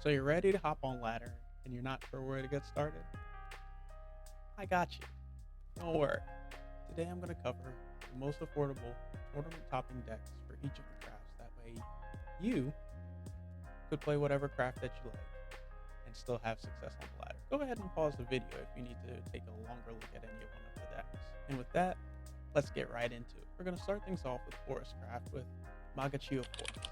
So you're ready to hop on ladder and you're not sure where to get started? I got you. Don't worry. Today I'm going to cover the most affordable tournament topping decks for each of the crafts. That way you could play whatever craft that you like and still have success on the ladder. Go ahead and pause the video if you need to take a longer look at any one of the decks. And with that, let's get right into it. We're going to start things off with Forest Craft with Magachio Forest.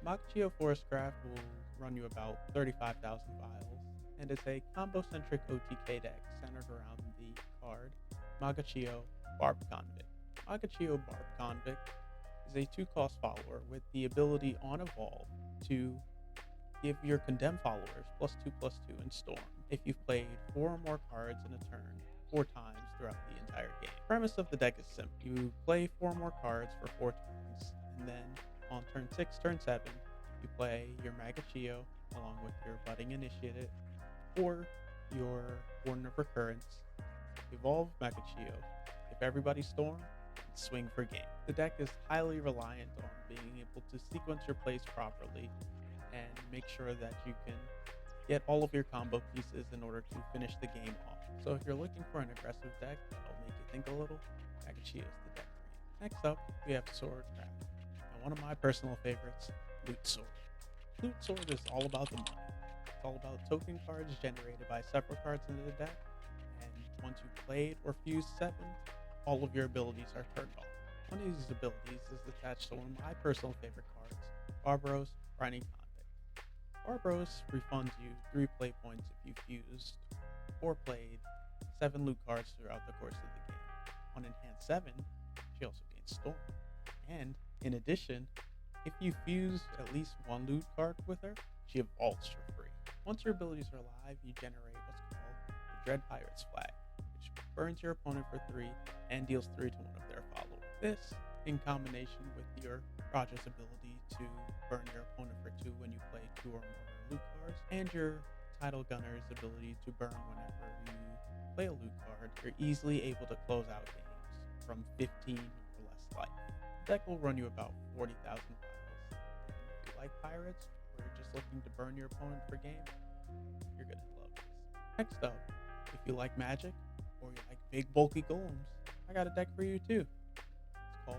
Magachio Forest Craft will run you about 35,000 vials, and it's a combo-centric OTK deck centered around the card Magachio Barbed Convict. Magachio Barbed Convict is a 2-cost follower with the ability on Evolve to give your condemned followers +2/+2 in Storm if you've played 4 or more cards in a turn 4 times throughout the entire game. The premise of the deck is simple. You play 4 more cards for 4 turns, and then on turn 6, turn 7, you play your Magachio along with your Budding Initiate or your Warden of Recurrence, evolve Magachio, if everybody's Storm, and swing for game. The deck is highly reliant on being able to sequence your plays properly and make sure that you can get all of your combo pieces in order to finish the game off. So if you're looking for an aggressive deck that'll make you think a little, Magachio is the deck for you. Next up, we have Sword Craft. And one of my personal favorites, Loot Sword. Loot Sword is all about the money. It's all about token cards generated by several cards into the deck, and once you've played or fused 7, all of your abilities are turned off. One of these abilities is attached to one of my personal favorite cards, Barbaros Grinding Convict. Barbaros refunds you 3 play points if you fused or played 7 loot cards throughout the course of the game. On Enhanced 7, she also gains Storm. And in addition, if you fuse at least 1 loot card with her, she evolves for free. Once your abilities are live, you generate what's called the Dread Pirate's Flag, which burns your opponent for 3 and deals 3 to one of their followers. This, in combination with your Raja's ability to burn your opponent for 2 when you play 2 or more loot cards, and your Tidal Gunner's ability to burn whenever you play a loot card, you're easily able to close out games from 15 or less life. The deck will run you about 40,000 vials. If you like pirates, or you're just looking to burn your opponent per game, you're gonna love this. Next up, if you like magic, or you like big bulky golems, I got a deck for you too. It's called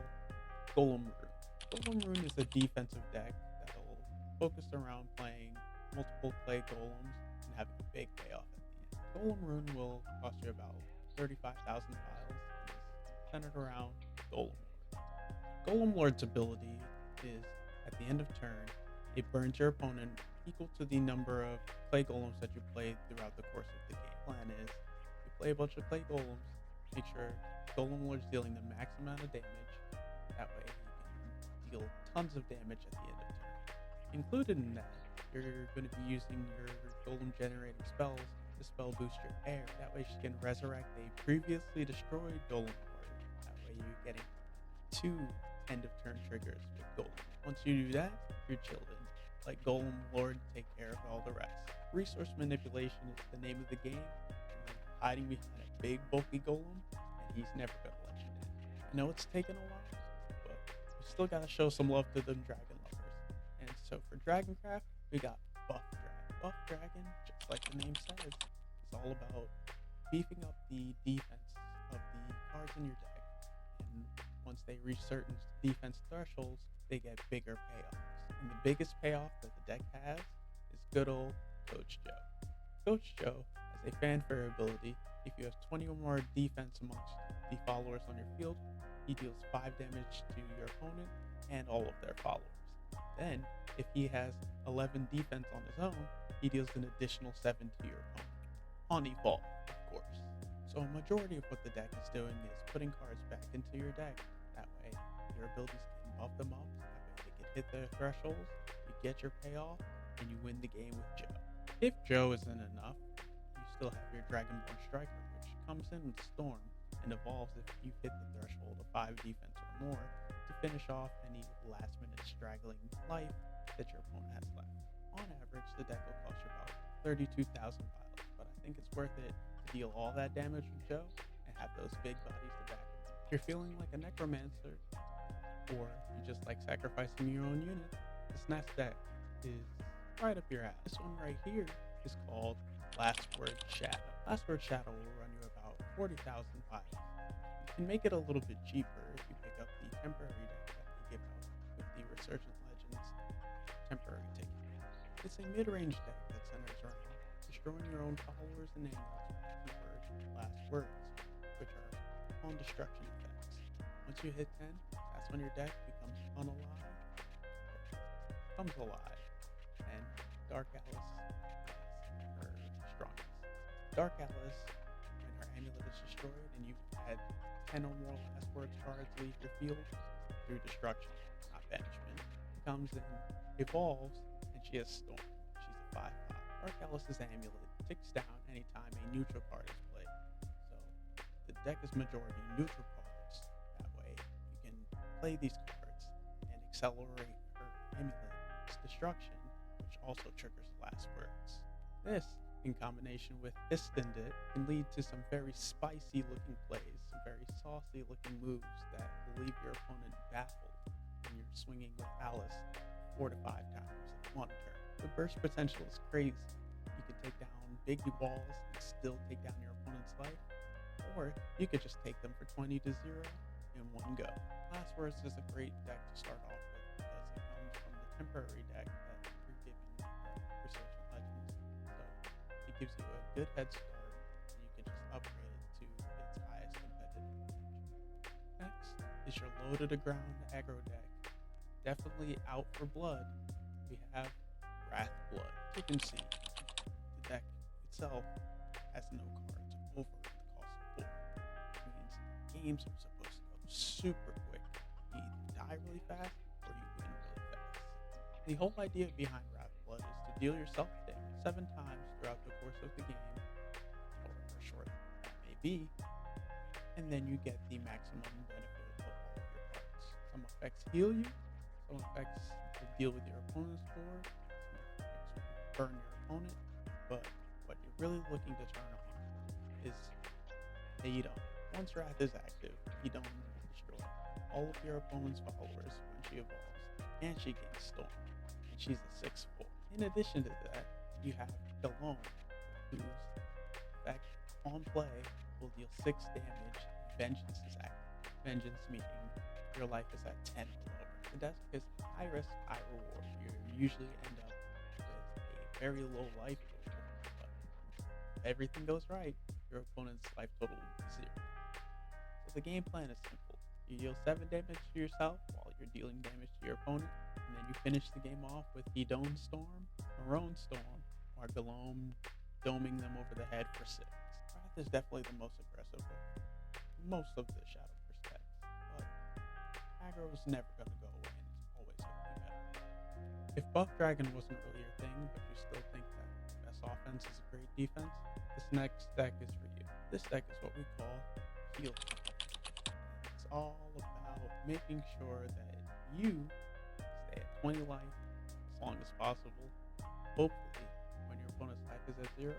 Golem Rune. Golem Rune is a defensive deck that'll focus around playing multiple clay golems and having a big payoff at the end. Golem Rune will cost you about 35,000 vials and is centered around Golem Lord. Golem Lord's ability is, at the end of turn, it burns your opponent equal to the number of clay golems that you played throughout the course of the game. Plan is, you play a bunch of clay golems, make sure Golem Lord's dealing the max amount of damage, that way you can deal tons of damage at the end of turn. Included in that, you're going to be using your golem generating spells to spell boost your air, that way she can resurrect a previously destroyed Golem Lord, that way you're getting 2 end of turn triggers with Golem. Once you do that, you're chilled in. Let Golem Lord take care of all the rest. Resource manipulation is the name of the game, and then hiding behind a big bulky golem, and he's never gonna let you in. I know it's taken a while, but we still gotta show some love to them dragon lovers. And so for Dragoncraft, we got Buff Dragon. Buff Dragon, just like the name says, is all about beefing up the defense of the cards in your deck, and once they reach certain defense thresholds, they get bigger payoffs. And the biggest payoff that the deck has is good old Coach Joe. Coach Joe has a fanfare ability. If you have 20 or more defense amongst the followers on your field, he deals 5 damage to your opponent and all of their followers. Then, if he has 11 defense on his own, he deals an additional 7 to your opponent. On evolve, of course. So a majority of what the deck is doing is putting cards back into your deck. That way, your abilities can buff them up. That way they can hit their thresholds, you get your payoff, and you win the game with Joe. If Joe isn't enough, you still have your Dragonborn Striker, which comes in with Storm and evolves if you hit the threshold of 5 defense or more to finish off any last-minute straggling life that your opponent has left. On average, the deck will cost you about 32,000 vials, but I think it's worth it to deal all that damage with Joe and have those big bodies to back him. If you're feeling like a Necromancer, or you just like sacrificing your own unit, the Snatch deck is right up your ass. This one right here is called Last Word Shadow. Last Word Shadow will run you about 40,000 piles. You can make it a little bit cheaper if you pick up the temporary deck that they give out with the Resurgent Legends temporary ticket. It's a mid-range deck that centers around destroying your own followers and amulets with keyword last words, which are on destruction effects. Once you hit 10, that's when your deck becomes unalive, comes alive, and Dark Alice is her strongest. Dark Alice, when her amulet is destroyed and you've had 10 or more last words cards leave your field through destruction, not banishment, comes in, evolves, and she has Storm. She's a 5/5. Dark Alice's amulet ticks down anytime a neutral card is played. So the deck is majority neutral cards. That way you can play these cards and accelerate her amulet's destruction, which also triggers last words. This, in combination with Istendit, can lead to some very spicy looking plays, some very saucy looking moves that will leave your opponent baffled when you're swinging with Alice 4 to 5 times in one turn. The burst potential is crazy. You can take down big walls and still take down your opponent's life, or you could just take them for 20 to 0 in one go. Last Words is a great deck to start off with because it comes from the temporary deck that you're given Resurgent Legends. So it gives you a good head start, and you can just upgrade it to its highest competitive range. Next is your low to the ground aggro deck. Definitely out for blood. We have Wrath Blood. You can see the deck itself has no cards over the cost of 4. Which means games are supposed to go super quick. You either die really fast or you win really fast. The whole idea behind Wrath Blood is to deal yourself damage 7 times throughout the course of the game, however short that may be, and then you get the maximum benefit of all of your cards. Some effects heal you, some effects will deal with your opponent's board, some effects will burn your opponent, but what you're really looking to turn on is Hedon. Once Wrath is active, Hedon will destroy all of your opponent's followers when she evolves, and she gains Storm, and she's a 6/4. In addition to that, you have Galone, whose effect on play will deal 6 damage. Vengeance is active. Vengeance meaning your life is at 10 or lower. The deck is high risk, high reward. You usually end up with a very low life total, but if everything goes right, your opponent's life total will be 0. So the game plan is simple. You deal 7 damage to yourself while you're dealing damage to your opponent, and then you finish the game off with Hedon Storm, Marone Storm, or Galome doming them over the head for 6. Wrath is definitely the most aggressive of most of the Shadowverse decks, but aggro is never going to go away and it's always going to be better. If Buff Dragon wasn't really your thing, but you still think that best offense is a great defense, this next deck is for you. This deck is what we call Heal. It's all about making sure that you stay at 20 life as long as possible. Hopefully, when your opponent's life is at 0,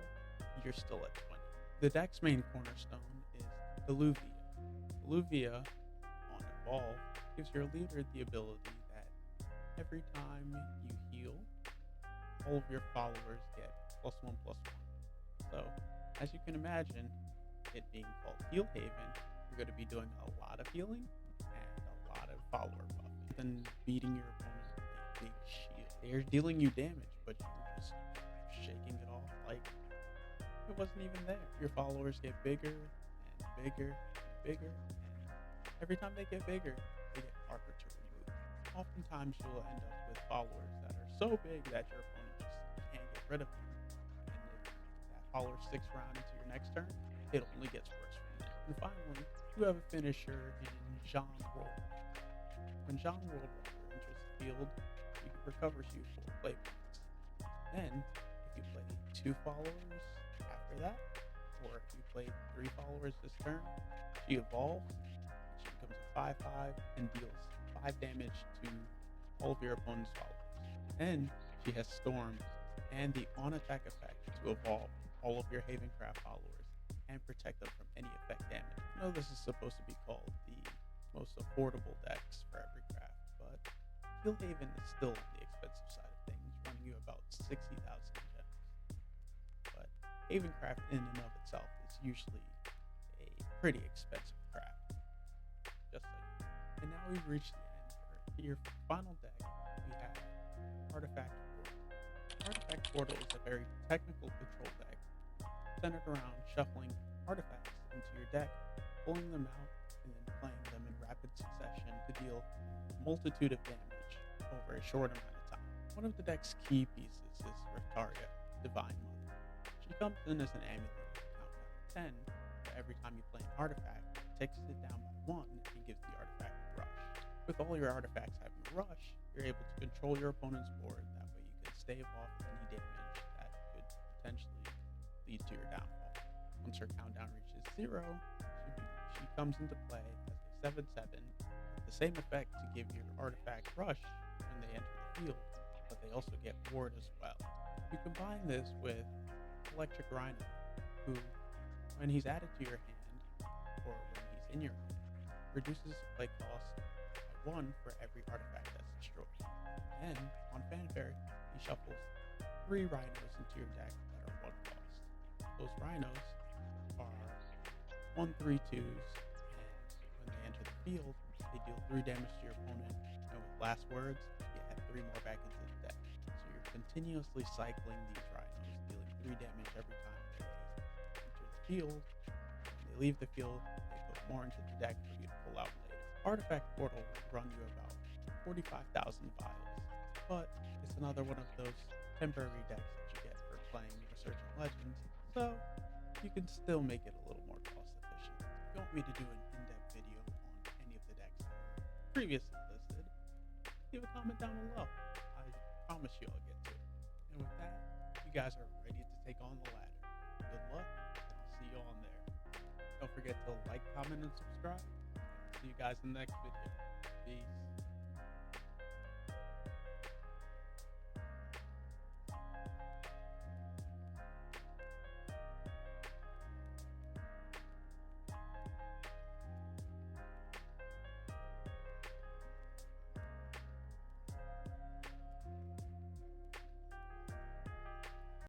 you're still at 20. The deck's main cornerstone is Illuvia. Illuvia, on Evolve, gives your leader the ability that every time you heal, all of your followers get +1/+1. So, as you can imagine, it being called Heal Haven, you're going to be doing a lot of healing and a lot of follower buffing. Then beating your opponent with a big shield. They're dealing you damage, but you're just shaking it off like it wasn't even there. Your followers get bigger and bigger and bigger, and every time they get bigger, they get harder to remove. Oftentimes, you'll end up with followers that are so big that your opponent just can't get rid of them. And if that follower sticks around into your next turn, it only gets worse from there. And finally, you have a finisher in Jean Worldwalker. When Jean Worldwalker enters the field, she recovers you 4 play points. Then, if you play 2 followers after that, or if you play 3 followers this turn, she evolves. She becomes a 5/5 and deals 5 damage to all of your opponent's followers. And she has Storm and the on-attack effect to evolve all of your Havencraft followers and protect them from any effect damage. I know this is supposed to be called the most affordable decks for every craft, but Heal Haven is still on the expensive side of things, running you about 60,000 gems. But Havencraft in and of itself is usually a pretty expensive craft. Just like that. And now we've reached the end. For your final deck, we have Artifact Portal. Artifact Portal is a very technical control deck centered around shuffling artifacts into your deck, pulling them out, and then playing them in rapid succession to deal a multitude of damage over a short amount of time. One of the deck's key pieces is Ritaria, Divine Mother. She comes in as an amulet with a countdown of 10, but every time you play an artifact, it takes it down by 1 and gives the artifact a rush. With all your artifacts having a rush, you're able to control your opponent's board. That way you can stave off any damage that could potentially lead to your downfall. Once her countdown reaches 0, she comes into play as a 7/7 with the same effect to give your artifact rush when they enter the field, but they also get ward as well. You combine this with Electric Rhino, who, when he's added to your hand, or when he's in your hand, reduces the play cost by 1 for every artifact that's destroyed. Then, on Fanfare, he shuffles 3 Rhinos into your deck that are 1 cost. Those Rhinos are 1/3/2s, and when they enter the field, they deal 3 damage to your opponent, and with last words, you add 3 more back into the deck. So you're continuously cycling these Rhinos, dealing 3 damage every time they enter the field. When they leave the field, they put more into the deck for you to pull out later. Artifact Portal will run you about 45,000 vials, but it's another one of those temporary decks that you get for playing Resurgent Legends, so you can still make it a little more cost efficient. If you want me to do an in-depth video on any of the decks that were previously listed, leave a comment down below. I promise you I'll get to it. And with that, you guys are ready to take on the ladder. Good luck, and I'll see you on there. Don't forget to like, comment, and subscribe. See you guys in the next video. Peace.